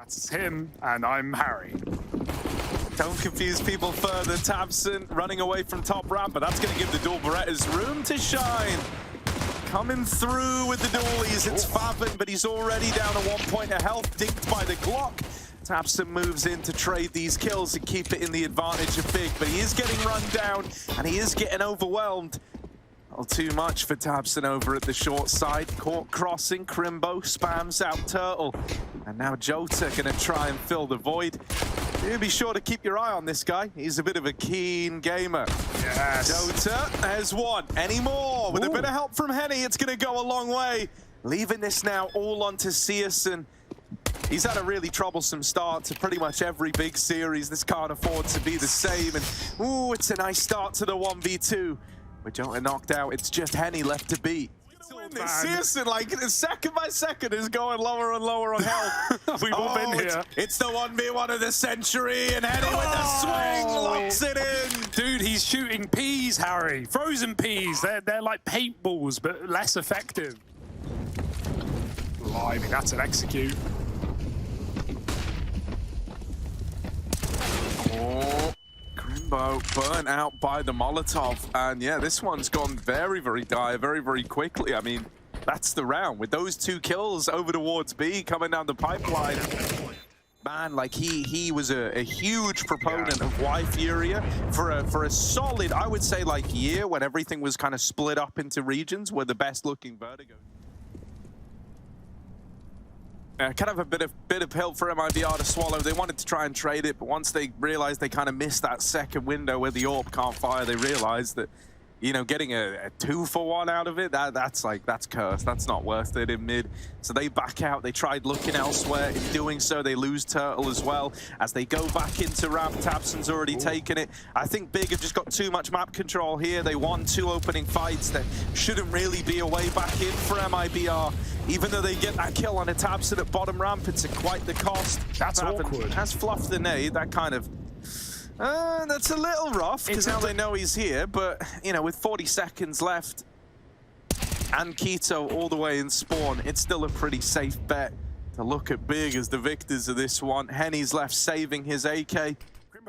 That's him, and I'm Harry. Don't confuse people further. Tabson running away from top ramp, but that's going to give the dual Berettas room to shine. Coming through with the dualies, it's Favin, but he's already down to 1 point of health, dinked by the Glock. Tabson moves in to trade these kills and keep it in the advantage of Big, but he is getting run down, and he is getting overwhelmed. All too much for Tabson over at the short side. Caught crossing, Crimbo spams out Turtle. And now Jota gonna try and fill the void. You be sure to keep your eye on this guy. He's a bit of a keen gamer. Yes. Jota has won. Any more? With a bit of help from Henny, it's gonna go a long way. Leaving this now all onto Searson. He's had a really troublesome start to pretty much every big series. This can't afford to be the same. And ooh, it's a nice start to the 1v2. With Jota knocked out, it's just Henny left to beat. Searson, like, second by second, is going lower and lower on health. We've all been here. It's the 1v1 of the century, and Henny with the swing locks it in. Dude, he's shooting peas, Harry. Frozen peas. They're like paintballs, but less effective. Blimey, that's an execute. Oh. Crimbo burnt out by the Molotov, and yeah, this one's gone very, very dire, very, very quickly. I mean, that's the round. With those 2 kills over towards B coming down the pipeline, man, like he was a huge proponent of why Furia for a solid, I would say, like year when everything was kind of split up into regions, were the best looking Vertigo. Kind of a bit of pill for MIBR to swallow. They wanted to try and trade it, but once they realized they kind of missed that second window where the AWP can't fire, they realized that, you know, getting a 2-for-1 out of it, that's cursed. That's not worth it in mid. So they back out. They tried looking elsewhere. In doing so, they lose Turtle as well. As they go back into ramp, Tabson's already taken it. I think Big have just got too much map control here. They won 2 opening fights. There shouldn't really be a way back in for MIBR. Even though they get that kill on a Tabson at bottom ramp, it's at quite the cost. That's awkward. Has fluffed the nade. That kind of... that's a little rough, because now they know he's here, but, you know, with 40 seconds left and Keto all the way in spawn, it's still a pretty safe bet to look at Big as the victors of this one. Henny's left saving his AK.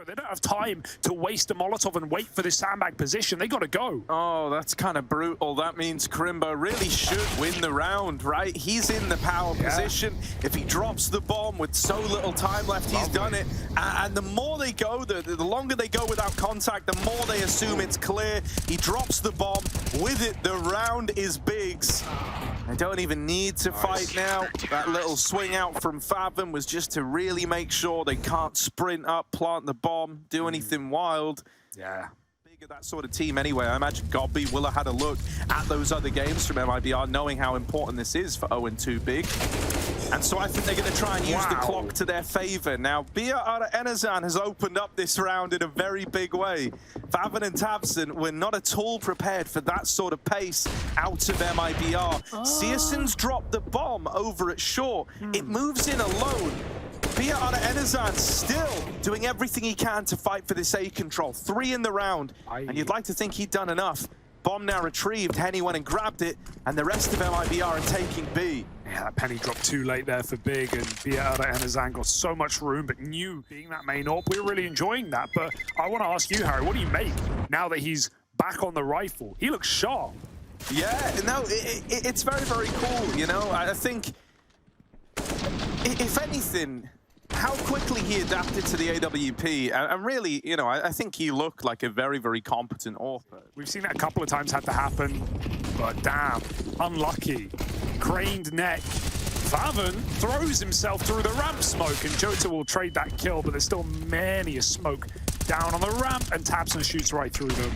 They don't have time to waste a Molotov and wait for this sandbag position. They got to go. Oh, that's kind of brutal. That means Crimbo really should win the round, right? He's in the power position. If he drops the bomb with so little time left, he's done it. And the more they go, the longer they go without contact, the more they assume it's clear. He drops the bomb. With it, the round is Big's. They don't even need to fight now. That little swing out from Favin was just to really make sure they can't sprint up, plant the bomb, do anything wild. Yeah. Big of that sort of team anyway. I imagine Godby will have had a look at those other games from MIBR, knowing how important this is for 0-2 Big. And so I think they're going to try and use the clock to their favor. Now, Bia Ara Enazan has opened up this round in a very big way. Favin and Tabson were not at all prepared for that sort of pace out of MIBR. Searson's dropped the bomb over at short. It moves in alone. Bia Ara Enazan still doing everything he can to fight for this A control. 3 in the round, and you'd like to think he'd done enough. Bomb now retrieved, Henny went and grabbed it, and the rest of MIBR are taking B. Yeah, that penny dropped too late there for Big, and Biara Enazan got so much room, but knew being that main AWP, we were really enjoying that. But I want to ask you, Harry, what do you make now that he's back on the rifle? He looks sharp. Yeah, no, it's very, very cool, you know? I think, if anything, how quickly he adapted to the AWP, and really, you know, I think he looked like a very, very competent AWP. We've seen that a couple of times had to happen, but damn, unlucky. Craned neck. Favin throws himself through the ramp smoke, and Jota will trade that kill, but there's still many a smoke down on the ramp, and Tabson shoots right through them.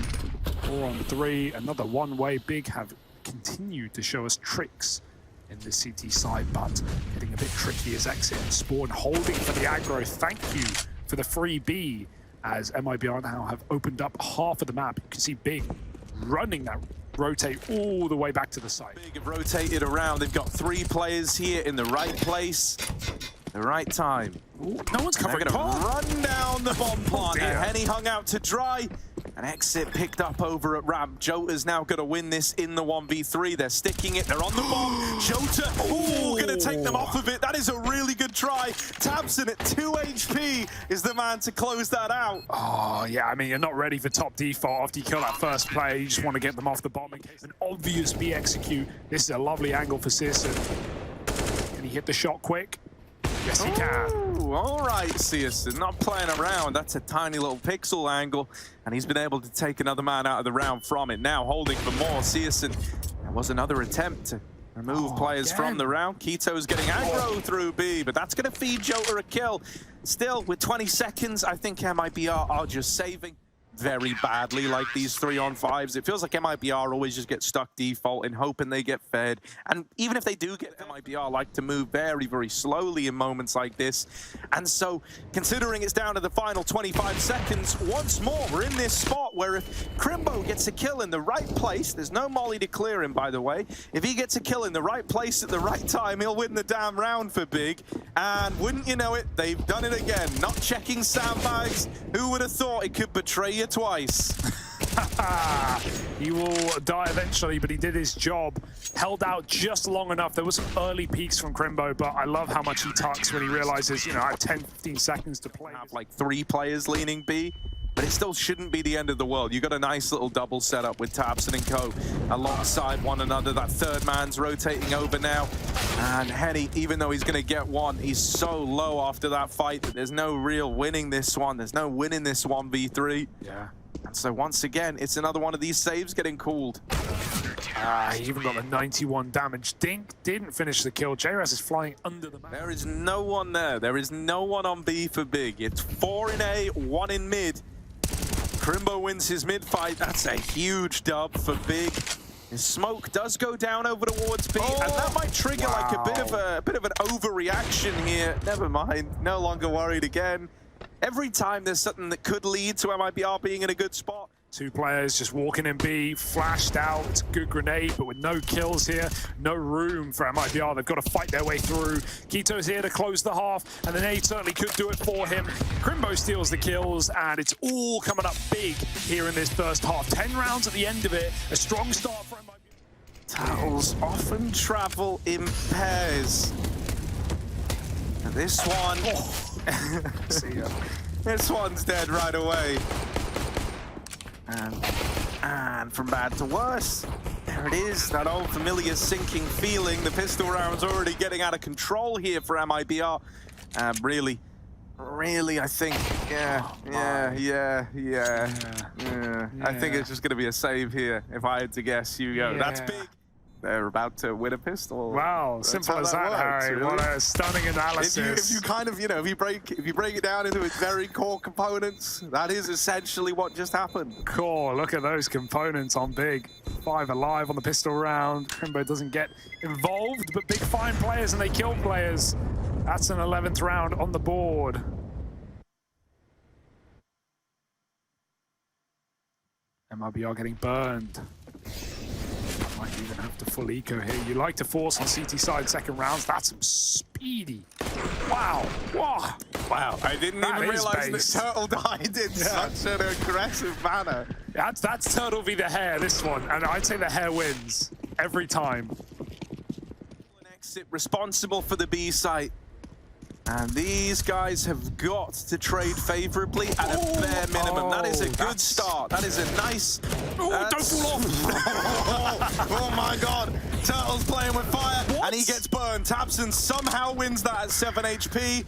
4-on-3, another one-way. Big have continued to show us tricks in the CT side, but getting a bit tricky as exit and spawn holding for the aggro. Thank you for the free B, as MIBR now have opened up half of the map. You can see Big running that rotate all the way back to the side. Big have rotated around. They've got 3 players here in the right place, the right time. Ooh, no one's covering They're path. gonna run down the bomb plant. Henny hung out to dry, An exit picked up over at ramp. Jota's now going to win this in the 1v3. They're sticking it. They're on the bomb. Jota, going to take them off of it. That is a really good try. tabseN at 2 HP is the man to close that out. Oh, yeah, I mean, you're not ready for top default after you kill that first play. You just want to get them off the bomb in case an obvious B execute. This is a lovely angle for symple. Can he hit the shot quick? Yes, he can. Ooh, all right, symple, not playing around. That's a tiny little pixel angle, and he's been able to take another man out of the round from it. Now holding for more. symple, there was another attempt to remove players from the round. Kito's getting aggro through B, but that's going to feed Jota a kill. Still, with 20 seconds, I think MIBR are just saving very badly, like these 3-on-5s. It feels like MIBR always just get stuck default in hoping they get fed. And even if they do get MIBR, like to move very, very slowly in moments like this. And so, considering it's down to the final 25 seconds, once more, we're in this spot where if Crimbo gets a kill in the right place, there's no molly to clear him, by the way. If he gets a kill in the right place at the right time, he'll win the damn round for Big. And wouldn't you know it, they've done it again. Not checking sandbags. Who would have thought it could betray you twice? He will die eventually, but he did his job. Held out just long enough. There was some early peaks from Crimbo, but I love how much he tucks when he realizes, you know, I have 10, 15 seconds to play. Have like 3 players leaning B, but it still shouldn't be the end of the world. You got a nice little double setup with tabseN and Co alongside one another. That third man's rotating over now. And Henny, even though he's going to get one, he's so low after that fight that there's no real winning this one. There's no winning this 1v3. Yeah. And so once again, it's another one of these saves getting called. He even got the 91 damage. Dink didn't finish the kill. JRS is flying under the map. There is no one there. There is no one on B for Big. It's 4 in A, 1 in mid. Crimbo wins his mid fight. That's a huge dub for Big. His smoke does go down over towards B, and that might trigger like a bit of an overreaction here. Never mind. No longer worried again. Every time there's something that could lead to MIBR being in a good spot. 2 players just walking in B, flashed out, good grenade, but with no kills here, no room for MIBR. They've got to fight their way through. Kito's here to close the half, and the nade certainly could do it for him. Crimbo steals the kills, and it's all coming up big here in this first half. 10 rounds at the end of it, a strong start for MIBR. Turtles often travel in pairs. And this one... See ya. This one's dead right away. And from bad to worse, there it is, that old familiar sinking feeling. The pistol round's already getting out of control here for MIBR. Really, I think, yeah. I think it's just going to be a save here, if I had to guess. Hugo, that's big. They're about to win a pistol. Wow, simple as that, Harry. Really? What a stunning analysis. If you kind of, you know, if you break it down into its very core components, that is essentially what just happened. Core, look at those components on Big. 5 alive on the pistol round. Crimbo doesn't get involved, but Big find players and they kill players. That's an 11th round on the board. MIBR getting burned. Might even have to full eco here. You like to force on CT side second rounds. That's some speedy. Wow. Wow. I didn't even realize that Turtle died in such an aggressive manner. That's Turtle v the Hare, this one. And I'd say the Hare wins every time. An exit responsible for the B site. And these guys have got to trade favorably at a bare minimum. That is a good start. That is a nice... Don't fall off! Oh my god. Turtle's playing with fire, and he gets burned. tabseN somehow wins that at 7 HP.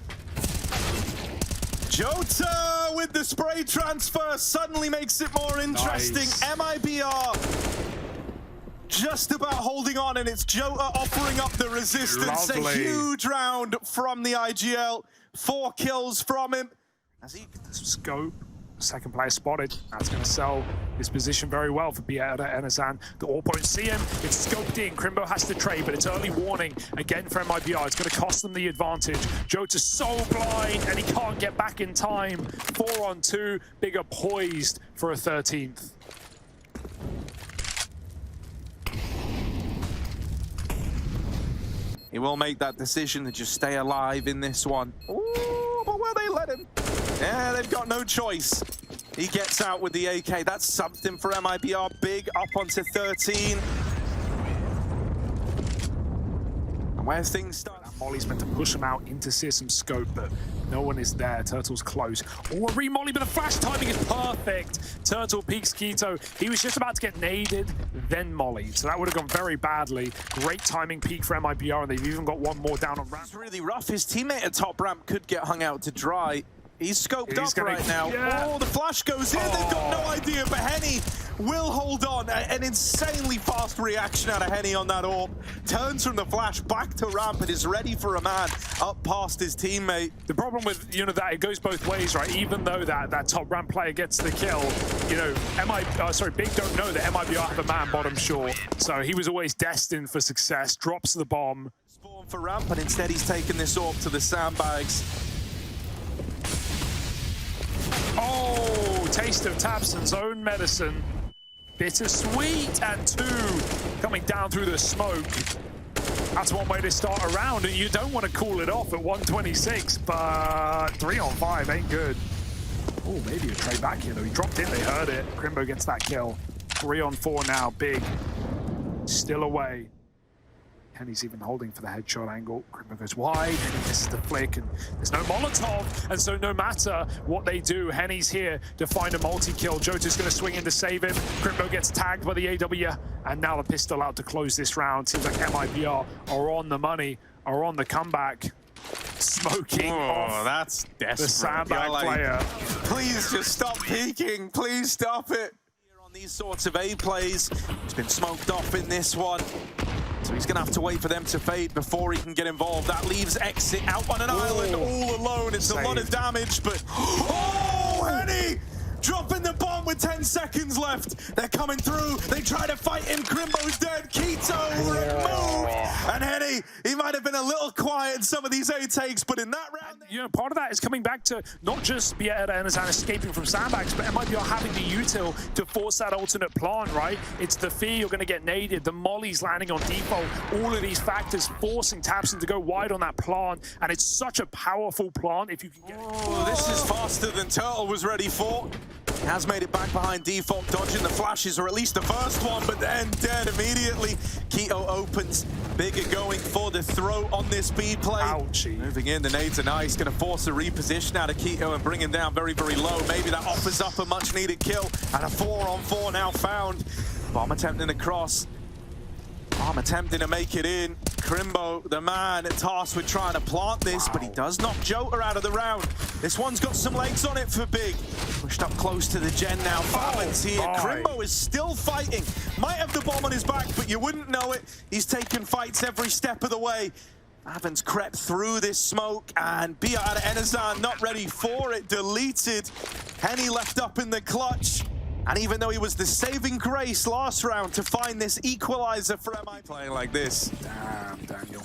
Jota with the spray transfer suddenly makes it more interesting. MIBR just about holding on, and it's Jota offering up the resistance. Lovely. A huge round from the IGL. 4 kills from him. As he scope, second player spotted. That's going to sell his position very well for Bieta and Azan. The all points see him. It's scoped in. Crimbo has to trade, but it's early warning again for MIBR. It's going to cost them the advantage. Jota's so blind, and he can't get back in time. 4 on 2. Bigger poised for a 13th. He will make that decision to just stay alive in this one. Ooh, but will they let him? Yeah, they've got no choice. He gets out with the AK. That's something for MIBR. Big up onto 13. And where things start. Molly's meant to push him out into some scope, but no one is there. Turtle's close. Oh, a re-molly, but the flash timing is perfect. Turtle peeks Keto. He was just about to get naded, then molly. So that would have gone very badly. Great timing peak for MIBR, and they've even got one more down on ramp. It's really rough. His teammate at top ramp could get hung out to dry. He's scoped up right now. Yeah. Oh, the flash goes in. They've got no idea, but Henny will hold on. An insanely fast reaction out of Henny on that AWP. Turns from the flash back to ramp and is ready for a man up past his teammate. The problem with, that it goes both ways, right? Even though that top ramp player gets the kill, Big don't know that MIBR have a man bottom short. So he was always destined for success. Drops the bomb. Spawn for ramp, but instead he's taken this AWP to the sandbags. Oh, taste of tabseN's own medicine. Bittersweet, and 2 coming down through the smoke. That's one way to start a round, and you don't want to cool it off at 126, but 3 on 5 ain't good. Oh, maybe a trade back here, though. He dropped in, they heard it. Crimbo gets that kill. 3 on 4 now, Big. Still away. Henny's even holding for the headshot angle. Crimbo goes wide, and he misses the flick, and there's no Molotov, and so no matter what they do, Henny's here to find a multi-kill. Jota's going to swing in to save him. Crimbo gets tagged by the AW, and now the pistol out to close this round. Seems like MIBR are on the money, are on the comeback. Smoking off that's desperate. The sandbag player. Please just stop peeking. Please stop it. On these sorts of A plays, he's been smoked off in this one. So he's going to have to wait for them to fade before he can get involved. That leaves Exit out on an island all alone. It's a lot of damage, but... Oh, Henny! Dropping the bomb with 10 seconds left. They're coming through. They try to fight him. Crimbo's dead. Keto removed. And Henny, he might have been a little quiet in some of these A takes, but in that round... part of that is coming back to not just Bieta and Azan escaping from sandbags, but MIBR having the util to force that alternate plant, right? It's the fear you're going to get naded, the mollies landing on default, all of these factors forcing tabseN to go wide on that plant, and it's such a powerful plant if you can get it. Oh, this is faster than Turtle was ready for. Has made it back behind default, dodging the flashes, or at least the first one, but then dead immediately. Keto opens. Bigger going for the throw on this speed play. Ouchie. Moving in, the nades are nice. Going to force a reposition out of Keto and bring him down very, very low. Maybe that offers up a much-needed kill. And a 4 on 4 now found. Bomb attempting the cross. Bomb attempting to make it in. Crimbo, the man tasked with trying to plant this, but he does knock Jota out of the round. This one's got some legs on it for Big. Pushed up close to the gen now. faveN's here. Crimbo is still fighting. Might have the bomb on his back, but you wouldn't know it. He's taken fights every step of the way. faveN's crept through this smoke, and Bia out of Enazan not ready for it. Deleted. Henny left up in the clutch. And even though he was the saving grace last round to find this equalizer for MI playing like this. Damn, Daniel.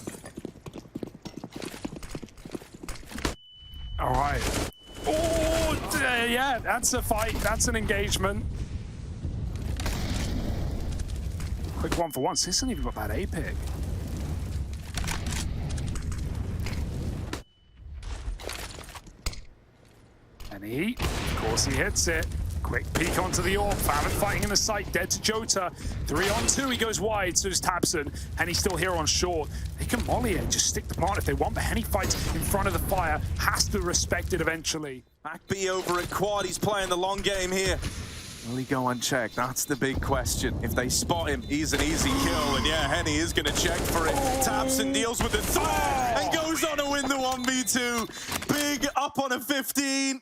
All right. Oh, yeah, that's a fight. That's an engagement. Quick 1-for-1. This isn't even got that A pick. And of course, he hits it. Quick peek onto the AWP. faveN fighting in the site, dead to Jota. 3 on 2, he goes wide, so does tabseN. Henny's still here on short. They can molly it, just stick the plant if they want, but Henny fights in front of the fire, has to respect it eventually. Back B over at quad, he's playing the long game here. Will he go unchecked? That's the big question. If they spot him, he's an easy kill, and yeah, Henny is gonna check for it. tabseN deals with the threat and goes on to win the 1v2. Big up on a 15.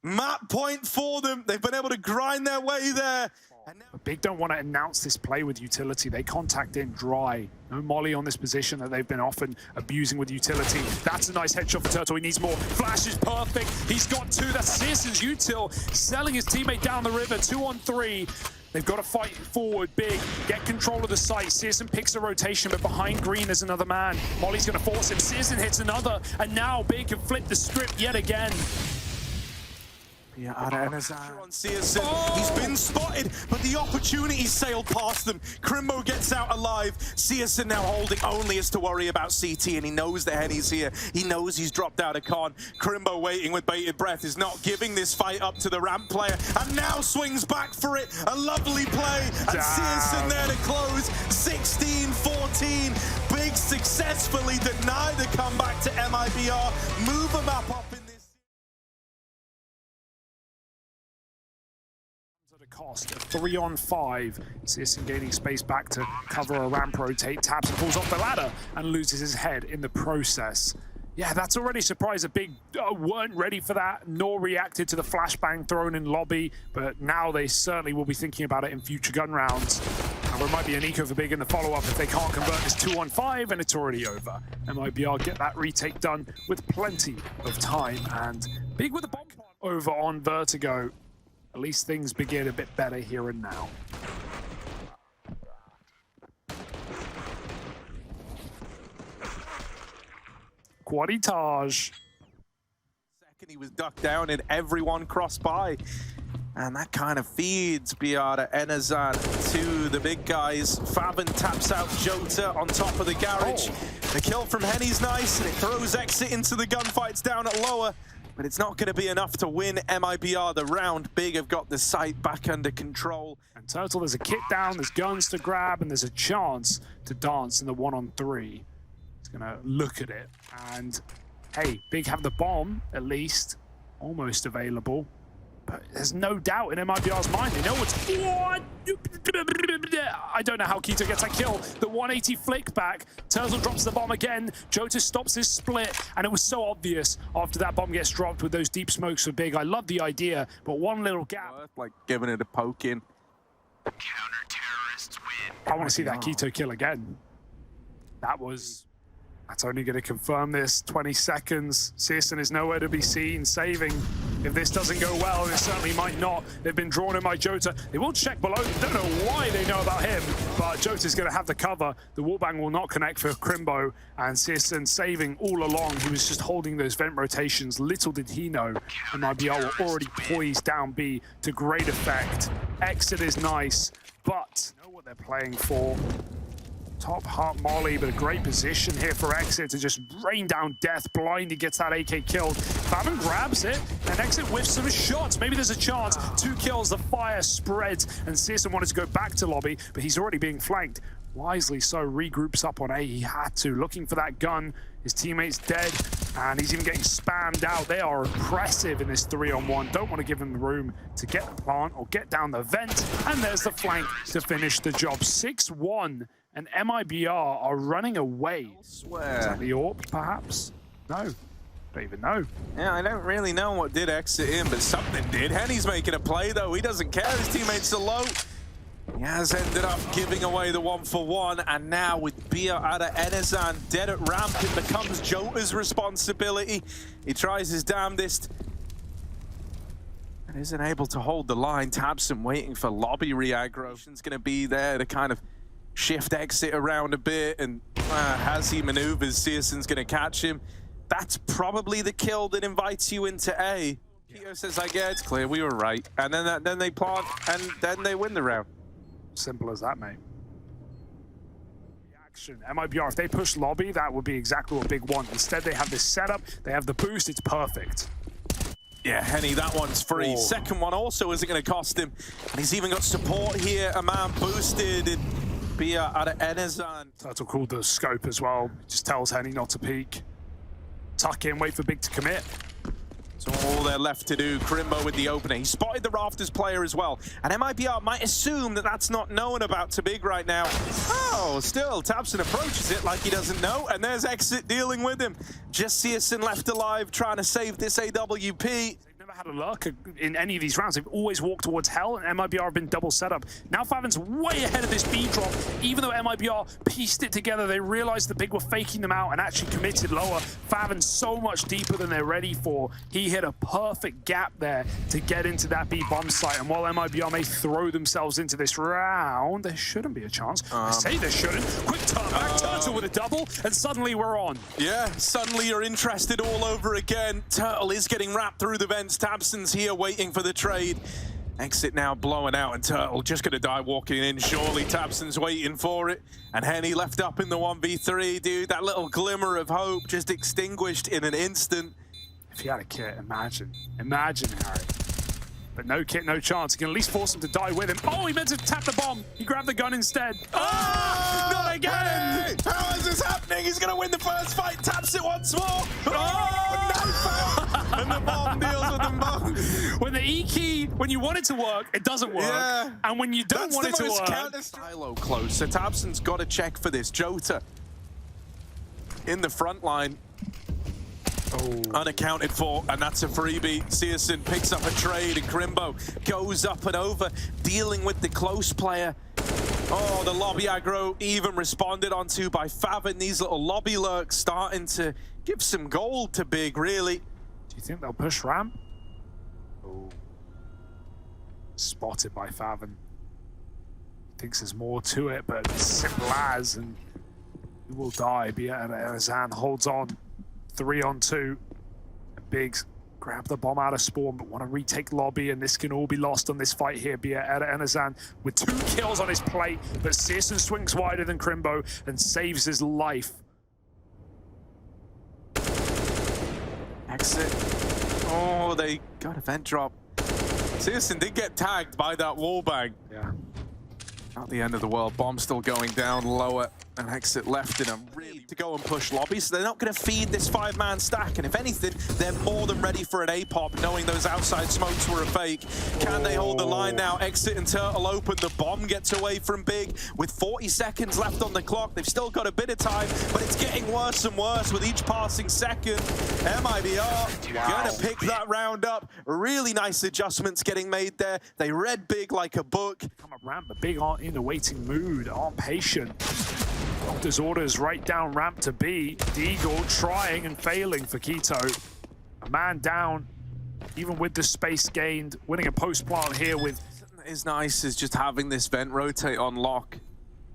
Map point for them. They've been able to grind their way there. And now Big don't want to announce this play with utility. They contact in dry. No molly on this position that they've been often abusing with utility. That's a nice headshot for Turtle. He needs more. Flash is perfect. He's got 2. That's syrsoN's util. Selling his teammate down the river. 2 on 3. They've got to fight forward big, get control of the site. syrsoN picks a rotation, but behind green there's another man. Molly's going to force him. syrsoN hits another, and now Big can flip the script yet again. Yeah, on Searson. He's been spotted, but the opportunity sailed past them. Crimbo gets out alive. Searson now holding only has to worry about CT, and he knows that Henny's here. He knows he's dropped out of con. Crimbo waiting with bated breath is not giving this fight up to the ramp player, and now swings back for it. A lovely play, and Searson there to close. 16-14. Big successfully denied the comeback to MIBR. Move them up in this. At a cost of 3-on-5. Searson gaining space back to cover a ramp rotate. Taps and falls off the ladder and loses his head in the process. Yeah, that's already surprised. A big weren't ready for that, nor reacted to the flashbang thrown in lobby, but now they certainly will be thinking about it in future gun rounds. And there might be a niko for big in the follow-up if they can't convert this 2-on-5, and it's already over. MIBR get that retake done with plenty of time, and big with the bomb over on Vertigo. At least things begin a bit better here and now. Quaditage. Second, he was ducked down and everyone crossed by. And that kind of feeds Biara Enazan to the big guys. Faven taps out Jota on top of the garage. The kill from Henny's nice, and it throws Exit into the gunfights down at lower. But it's not going to be enough to win MIBR the round. Big have got the site back under control. And Turtle, there's a kit down, there's guns to grab, and there's a chance to dance in the 1-on-3. He's going to look at it. And, hey, Big have the bomb, at least, almost available. But there's no doubt in MIBR's mind. They know what's... I don't know how Keto gets that kill. The 180 flick back. Turtle drops the bomb again. Jota stops his split. And it was so obvious after that bomb gets dropped with those deep smokes for Big. I love the idea, but one little gap. Like giving it a poke in. Counter-terrorists win. I want to see that Keto kill again. That's only going to confirm this. 20 seconds. Searson is nowhere to be seen. Saving. If this doesn't go well, and it certainly might not. They've been drawn in by Jota. They will check below. Don't know why they know about him, but Jota's going to have the cover. The wallbang will not connect for Crimbo, and Searson saving all along. He was just holding those vent rotations. Little did he know, and MIBR were already poised down B to great effect. Exit is nice, but you know what they're playing for. Top heart molly, but a great position here for Exit to just rain down death. Blind, he gets that AK killed. Faven grabs it, and Exit whiffs some shots. Maybe there's a chance. 2 kills, the fire spreads, and Searson wanted to go back to lobby, but he's already being flanked. Wisely so, regroups up on A. He had to, looking for that gun. His teammate's dead, and he's even getting spammed out. They are oppressive in this 3-on-1. Don't want to give him the room to get the plant or get down the vent, and there's the flank to finish the job. 6-1. And MIBR are running away. Is that the AWP, perhaps? No. Don't even know. Yeah, I don't really know what did Exit in, but something did. Henny's making a play, though. He doesn't care. His teammates are low. He has ended up giving away the 1-for-1, and now with Biara Enazan dead at ramp, it becomes Jota's responsibility. He tries his damnedest and isn't able to hold the line. Tabson waiting for lobby re-aggro. He's going to be there to kind of shift Exit around a bit, and as he maneuvers, Searson's going to catch him. That's probably the kill that invites you into A. Keto says, like, yeah, it's clear, we were right. And then they plant, and then they win the round. Simple as that, mate. Reaction. MIBR, if they push lobby, that would be exactly what Big want. Instead, they have this setup, they have the boost, it's perfect. Yeah, Henny, that one's free. Oh. Second one also isn't going to cost him. And he's even got support here, a man boosted. Biara Enazan. Turtle called the scope as well. Just tells Henny not to peek. Tuck in, wait for Big to commit. So all they're left to do, Crimbo with the opening. He spotted the Rafters player as well. And MIBR might assume that that's not known about to Big right now. Oh, still, Tabson approaches it like he doesn't know. And there's Exit dealing with him. Just Searson left alive, trying to save this AWP. Had a luck in any of these rounds. They've always walked towards hell, and MIBR have been double set up. Now Faven's way ahead of this B drop. Even though MIBR pieced it together, they realized the Big were faking them out and actually committed lower. Faven's so much deeper than they're ready for. He hit a perfect gap there to get into that B bomb site. And while MIBR may throw themselves into this round, there shouldn't be a chance. I say there shouldn't. Quick turn back, Turtle with a double, and suddenly we're on. Yeah, suddenly you're interested all over again. Turtle is getting wrapped through the vents. tabseN's here waiting for the trade. Exit now blowing out, and Turtle just going to die walking in. Surely tabseN's waiting for it. And Henny left up in the 1v3, dude. That little glimmer of hope just extinguished in an instant. If he had a kit, imagine. Imagine, Harry. But no kit, no chance. He can at least force him to die with him. Oh, he meant to tap the bomb. He grabbed the gun instead. Oh, not again! Hey, how is this happening? He's going to win the first fight. Taps it once more. Oh, no! And the bomb deals with them both. When the E key, when you want it to work, it doesn't work. Yeah. And when you don't want it to work... Silo close, so tabseN's got to check for this. Jota in the front line. Oh. Unaccounted for, and that's a freebie. cSgO picks up a trade, and Crimbo goes up and over, dealing with the close player. Oh, the lobby aggro even responded onto by faveN. These little lobby lurks starting to give some gold to Big, really. Do you think they'll push ramp? Oh. Spotted by faveN. Thinks there's more to it, but simple as, and he will die. Zan holds on. 3-on-2. Biggs grab the bomb out of spawn, but want to retake lobby, and this can all be lost on this fight here. Zan with 2 kills on his plate, but cSgO swings wider than Crimbo and saves his life. Exit. Oh, they got a vent drop. cSgO did get tagged by that wallbang. Yeah. Not the end of the world. Bomb still going down lower, and Exit left in a really to go and push lobby, so they're not going to feed this 5-man stack, and if anything, they're more than ready for an A-pop, knowing those outside smokes were a fake. Can they hold the line now? Exit and Turtle open. The bomb gets away from Big with 40 seconds left on the clock. They've still got a bit of time, but it's getting worse and worse with each passing second. MIBR going to pick that round up. Really nice adjustments getting made there. They read Big like a book. Come up ramp, but Big aren't in the waiting mood, aren't patient. Doctor's orders right down ramp to B. Deagle trying and failing for k1to. A man down, even with the space gained. Winning a post plant here with... What is nice is just having this vent rotate on lock.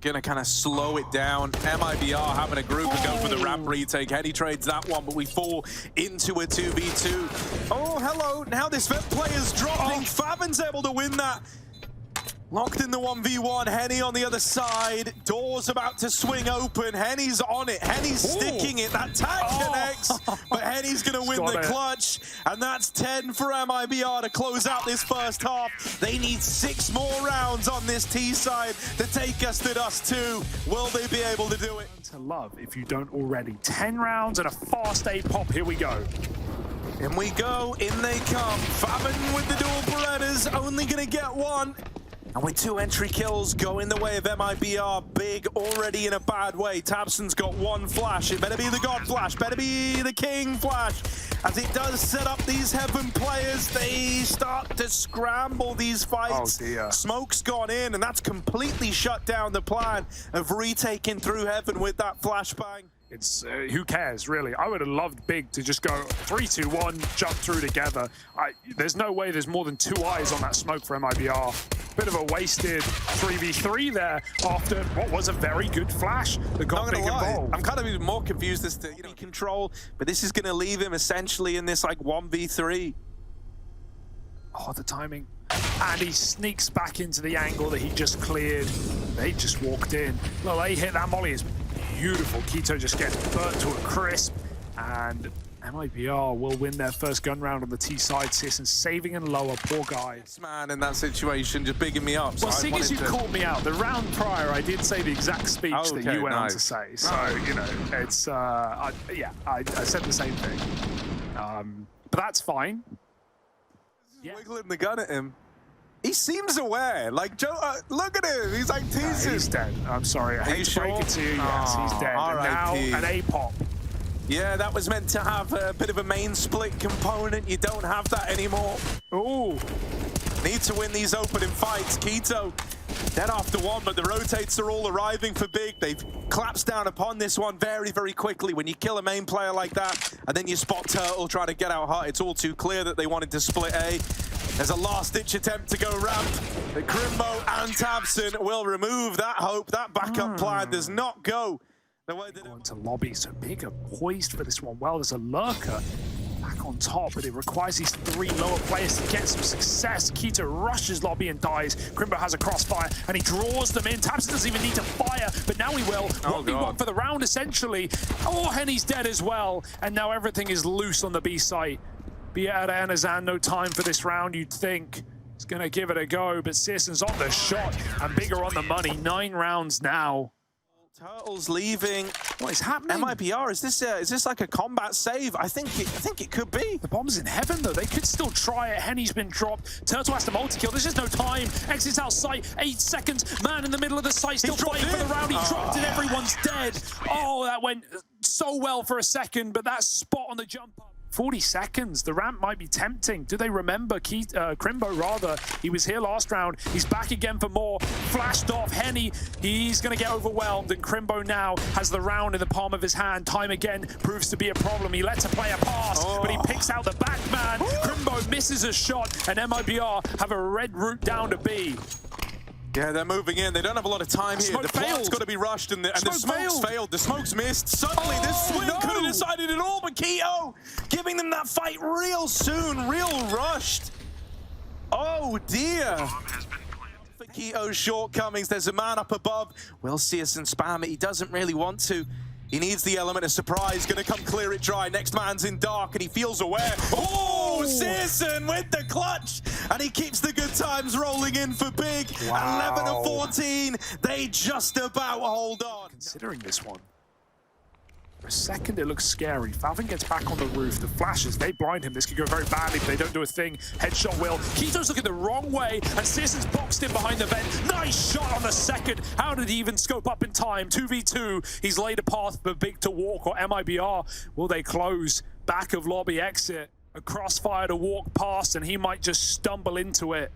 Gonna kind of slow it down. MIBR having a group and go for the ramp retake. Henny trades that one, but we fall into a 2v2. Oh, hello. Now this vent player's dropping. faveN's able to win that. Locked in the 1v1, Henny on the other side. Doors about to swing open. Henny's on it. Henny's sticking it. That tag connects, but Henny's going to win the clutch. And that's 10 for MIBR to close out this first half. They need 6 more rounds on this T side to take us to us 2. Will they be able to do it? To love if you don't already. 10 rounds and a fast A-pop. Here we go. In we go. In they come. faveN with the dual Berettas. Only going to get 1. And with 2 entry kills going the way of MIBR, Big already in a bad way. tabseN's got 1 flash. It better be the God flash, better be the King flash. As it does set up these Heaven players, they start to scramble these fights. Oh dear. Smoke's gone in, and that's completely shut down the plan of retaking through Heaven with that flashbang. It's who cares, really? I would have loved Big to just go 3, 2, 1, jump through together. There's no way there's more than 2 eyes on that smoke for MIBR. Bit of a wasted 3v3 there after what was a very good flash that got Big involved. I'm kind of even more confused as to control, but this is going to leave him essentially in this like 1v3. Oh, the timing. And he sneaks back into the angle that he just cleared. They just walked in. Well, they hit that molly. Is beautiful. k1to just gets burnt to a crisp, and MIBR will win their first gun round on the T side. cSgO saving and lower, poor guy. This man in that situation just bigging me up. So well, seeing as you called me out, the round prior I did say the exact speech that you went on to say. So, you know, it's, I said the same thing. But that's fine. Wiggling the gun at him. He seems aware. Like, Joe, look at him. He's like teasing. He's dead. I'm sorry. I hate to break it to you. Yes, he's dead. And now an A-pop. Yeah, that was meant to have a bit of a main split component. You don't have that anymore. Ooh. Need to win these opening fights. k1to dead after 1, but the rotates are all arriving for Big. They've collapsed down upon this one very, very quickly. When you kill a main player like that, and then you spot Turtle trying to get out hot, it's all too clear that they wanted to split A. There's a last-ditch attempt to go ramp. The Crimbo and tabseN will remove that hope. That backup plan does not go the way that going to lobby, so Big are poised for this one. Well, there's a lurker. back on top, but it requires these three lower players to get some success. Keto rushes lobby and dies. Crimbo has a crossfire, and he draws them in. tabseN doesn't even need to fire, but now he will. 1v1 for the round, essentially. Oh, Henny's dead as well, and now everything is loose on the B site. Bieta and Azan, no time for this round, you'd think. He's going to give it a go, but syrsoN's on the shot, and Bigger on the money. 9 rounds now. Turtles leaving. What is happening? MIBR, is this like a combat save? I think it could be. The bomb's in heaven, though. They could still try it. Henny's been dropped. Turtle has to multi-kill. There's just no time. Exits out sight. 8 seconds. Man in the middle of the site, still fighting for the round. He dropped it. Everyone's dead. Oh, that went so well for a second, but that spot on the jump up. 40 seconds. The ramp might be tempting. Do they remember Crimbo, rather? He was here last round. He's back again for more. Flashed off. Henny, he's going to get overwhelmed, and Crimbo now has the round in the palm of his hand. Time again proves to be a problem. He lets a player pass, but he picks out the back man. Crimbo misses a shot, and MIBR have a red route down to B. Yeah, they're moving in. They don't have a lot of time here. Smoke The plant's got to be rushed, and the smoke's failed. The smoke's missed. Suddenly, this swing could have decided it all, but Keto giving them that fight real soon, real rushed. Oh, dear. For Keto's shortcomings, there's a man up above. Will syrsoN spam it? He doesn't really want to. He needs the element of surprise. Gonna come clear it dry. Next man's in dark, and he feels aware. Oh, syrsoN with the clutch, and he keeps the good times rolling in for Big. Wow. 11-14. They just about hold on. Considering this one. For a second, it looks scary. Falvin gets back on the roof. The flashes, they blind him. This could go very badly if they don't do a thing. Headshot will. Keto's looking the wrong way, and syrsoN's boxed in behind the vent. Nice shot on the second. How did he even scope up in time? 2v2. He's laid a path for Big to walk, or MIBR. Will they close? Back of lobby exit. A crossfire to walk past, and he might just stumble into it.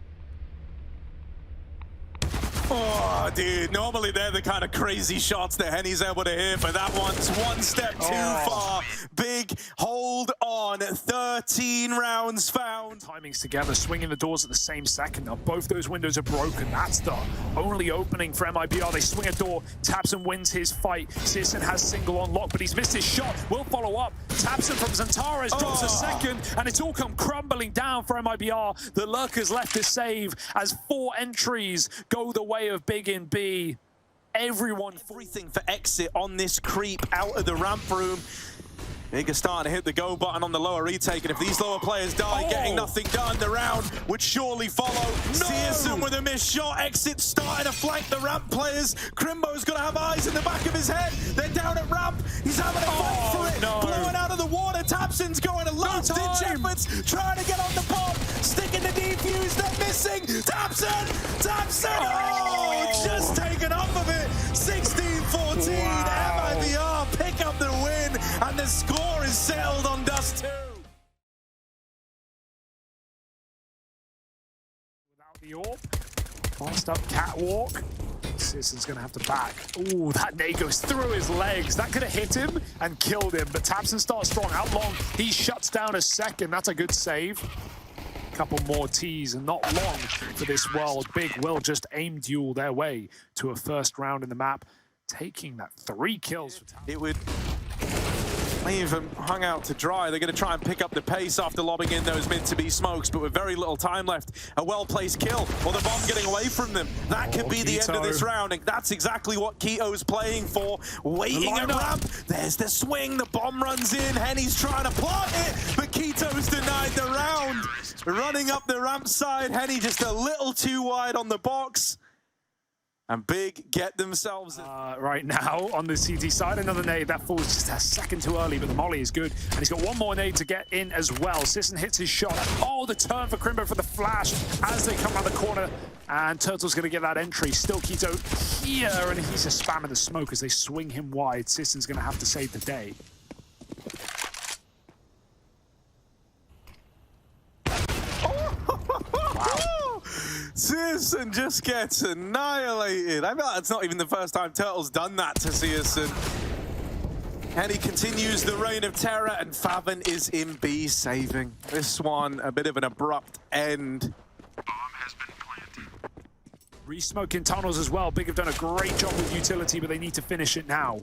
Oh, dude, normally they're the kind of crazy shots that Henny's able to hit, but that one's one step too far. Big hold on, 13 rounds found. Timings together, swinging the doors at the same second. Now both those windows are broken. That's the only opening for MIBR. They swing a door, tabseN wins his fight. syrsoN has single on lock, but he's missed his shot. Will follow up. tabseN from xantarespeek drops a second, and it's all come crumbling down for MIBR. The lurkers left to save as 4 entries go the way of Big in B. Everything for exit on this creep out of the ramp room. Big is starting to hit the go button on the lower retake, and if these lower players die, getting nothing done, the round would surely follow. syrsoN with a missed shot. Exit starting to flank the ramp players. Crimbo's got to have eyes in the back of his head. They're down at ramp. He's having a fight for it. Blowing out of the water. tabseN's going a last-ditch efforts, trying to get on the bomb. Sticking the defuse. They're missing. tabseN. Oh, just taken off of it. 16-14. MIBR pick up the win, and the score is settled on dust 2. Without the orb, fast up catwalk. syrsoN's gonna have to back. Ooh, that nade goes through his legs. That could have hit him and killed him, but tabseN starts strong. Out long, he shuts down a second. That's a good save. Couple more T's, and not long for this world. Big will just aim duel their way to a first round in the map, taking that 3 kills. It would leave them hung out to dry. They're going to try and pick up the pace after lobbing in those mid-to-B smokes, but with very little time left, a well-placed kill, or the bomb getting away from them. That could be the end of this round, and that's exactly what Keto's playing for. Waiting at ramp, there's the swing, the bomb runs in, Henny's trying to plant it, but Keto's denied the round. Running up the ramp side, Henny just a little too wide on the box. And Big get themselves right now on the CT side. Another nade that falls just a second too early, but the molly is good, and he's got one more nade to get in as well. syrsoN hits his shot. Oh, the turn for Crimbo for the flash as they come around the corner, and Turtle's going to get that entry. Still Keto here, and he's just spamming the smoke as they swing him wide. syrsoN's going to have to save the day. syrsoN just gets annihilated. I feel like it's not even the first time Turtle's done that to syrsoN. And he continues the reign of terror, and Favin is in B, saving this one. A bit of an abrupt end. Bomb has been planted. Re-smoke in tunnels as well. Big have done a great job with utility, but they need to finish it now.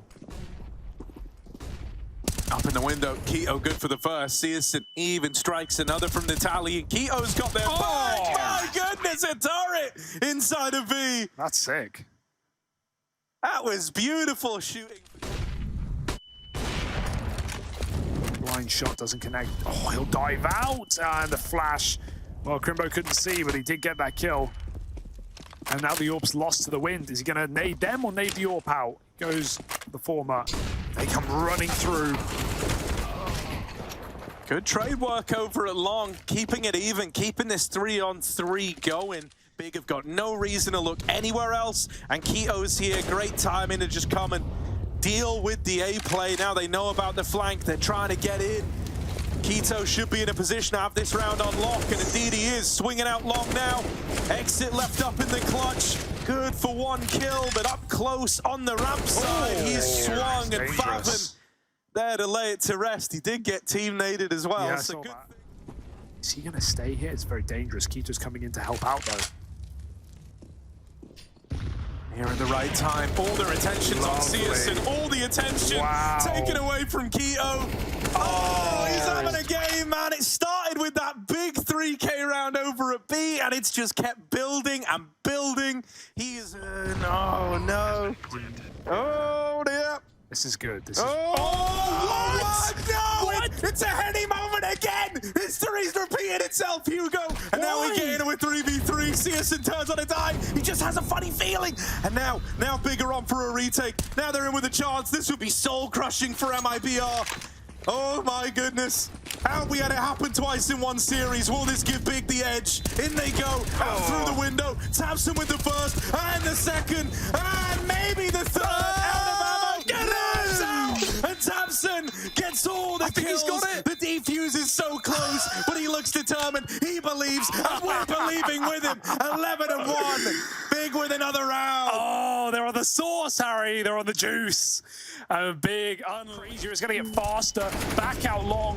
Up in the window, Keto good for the first. Searson even strikes another from Natalie, and Keto's got their back. My goodness, a turret inside of V. That's sick. That was beautiful shooting. Blind shot doesn't connect. Oh, he'll dive out. And the flash. Well, Crimbo couldn't see, but he did get that kill. And now the AWP's lost to the wind. Is he going to nade them or nade the AWP out? Goes the former. They come running through. Good trade work over at Long, keeping it even, keeping this 3-on-3 going. Big have got no reason to look anywhere else, and Keto's here. Great timing to just come and deal with the A play. Now they know about the flank. They're trying to get in. Keto should be in a position to have this round on lock, and indeed he is. Swinging out Long now. Exit left up in the clutch. Good for one kill, but up close on the ramp side. He's swung, and Faven there to lay it to rest. He did get team naded as well. Yeah, So good. Is he going to stay here? It's very dangerous. Keto's coming in to help out, though. Here at the right time, all their attention's on Searson, all the attention taken away from Keto. Oh, he's having a game, man. It started with that big 3K round over at B, and it's just kept building and building. He's, no. Oh, dear. This is good. This is... what? No! It's a heady moment again! History's repeating itself, Hugo! And now we get in with 3v3. Searson turns on a dime. He just has a funny feeling. And now Big are on for a retake. Now they're in with a chance. This would be soul-crushing for MIBR. Oh my goodness. How have we had it happen twice in one series? Will this give Big the edge? In they go, out through the window. Tabson with the first, and the second, and maybe the third. Out of ammo. Get it! And Tabson gets all the kills. He's got it. The defuse is so close, but he looks determined. He believes, and we're believing with him. 11-1. Big with another round. Oh, they're on the sauce, Harry. They're on the juice. Big Unleasher is going to get faster. Back out Long,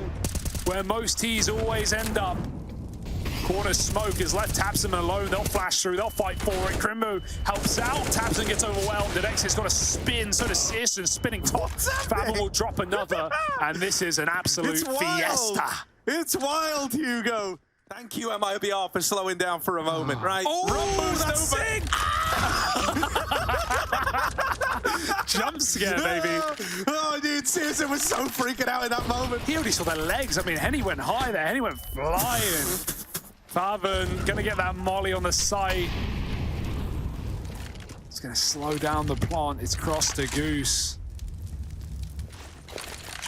where most tees always end up. Corner smoke has left Tabson alone. They'll flash through. They'll fight for it. Crimbo helps out. Tabson gets overwhelmed. And Exit's got a spin. So does Searson spinning top. Favel will drop another. And this is an absolute fiesta. It's wild, Hugo. Thank you, MIBR, for slowing down for a moment, right? Oh, that's sick! Jump scare, baby. Oh, dude, Searson was so freaking out in that moment. He only saw the legs. I mean, Henny went high there. Henny went flying. Faven gonna get that molly on the site. It's gonna slow down the plant. It's crossed the goose.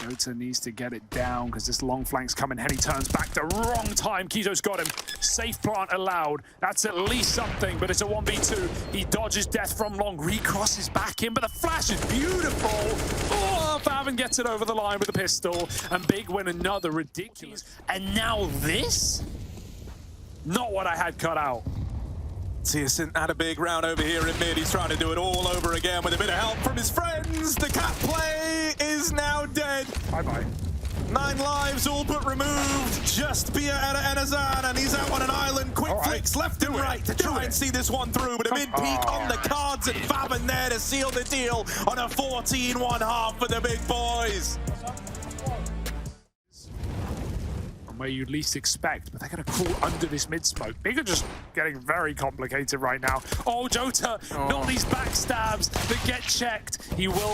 Jota needs to get it down because this long flank's coming. Henny turns back the wrong time. Keto's got him. Safe plant allowed. That's at least something, but it's a 1v2. He dodges death from Long. Recrosses back in, but the flash is beautiful. Oh, Faven gets it over the line with a pistol. And Big win another ridiculous. And now this? Not what I had cut out. Searson had a big round over here in mid. He's trying to do it all over again with a bit of help from his friends. The cat play is now dead. Bye-bye. 9 lives all but removed. Just Bia Enazan, and he's out on an island. Quick flicks left and right to try and see this one through. But a mid-peak on the cards, and Faven there to seal the deal on a 14-1 half for the big boys. Where you'd least expect, but they're going to crawl under this mid-smoke. Big are just getting very complicated right now. Oh, Jota, not these backstabs that get checked. He will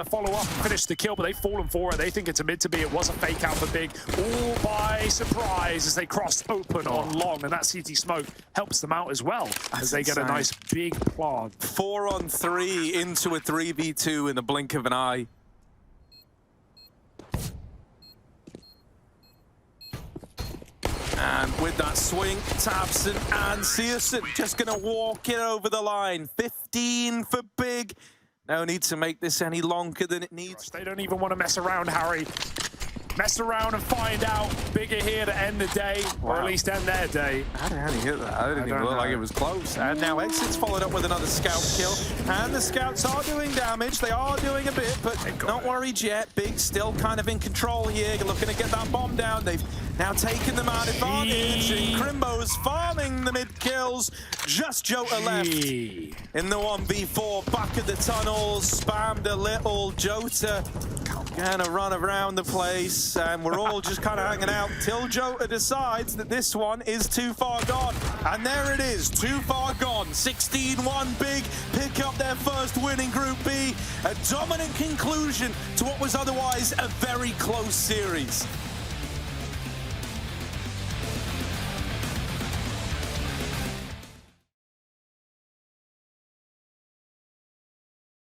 follow up and finish the kill, but they've fallen for it. They think it's a mid to be. It was a fake out for Big, all by surprise as they cross open on Long, and that CT smoke helps them out as well as they get a nice big plant. 4-on-3 into a 3v2 in the blink of an eye. And with that swing, Tabson and Searson just going to walk it over the line. 15 for Big. No need to make this any longer than it needs. They don't even want to mess around, Harry. mess around and find out. Bigger here to end the day, or at least end their day. How did he hit that? I didn't even look like it was close. And now Exit's followed up with another scout kill. And the scouts are doing damage. They are doing a bit, but not worried yet. Big still kind of in control here. Looking to get that bomb down. They've now taken them out advantage. And Crimbo's farming the mid kills. Just Jota left in the 1v4. Back of the tunnels. Spammed a little. Jota gonna run around the place, and we're all just kind of hanging out till Jota decides that this one is too far gone. And there it is, too far gone. 16-1 big, pick up their first win in Group B. A dominant conclusion to what was otherwise a very close series.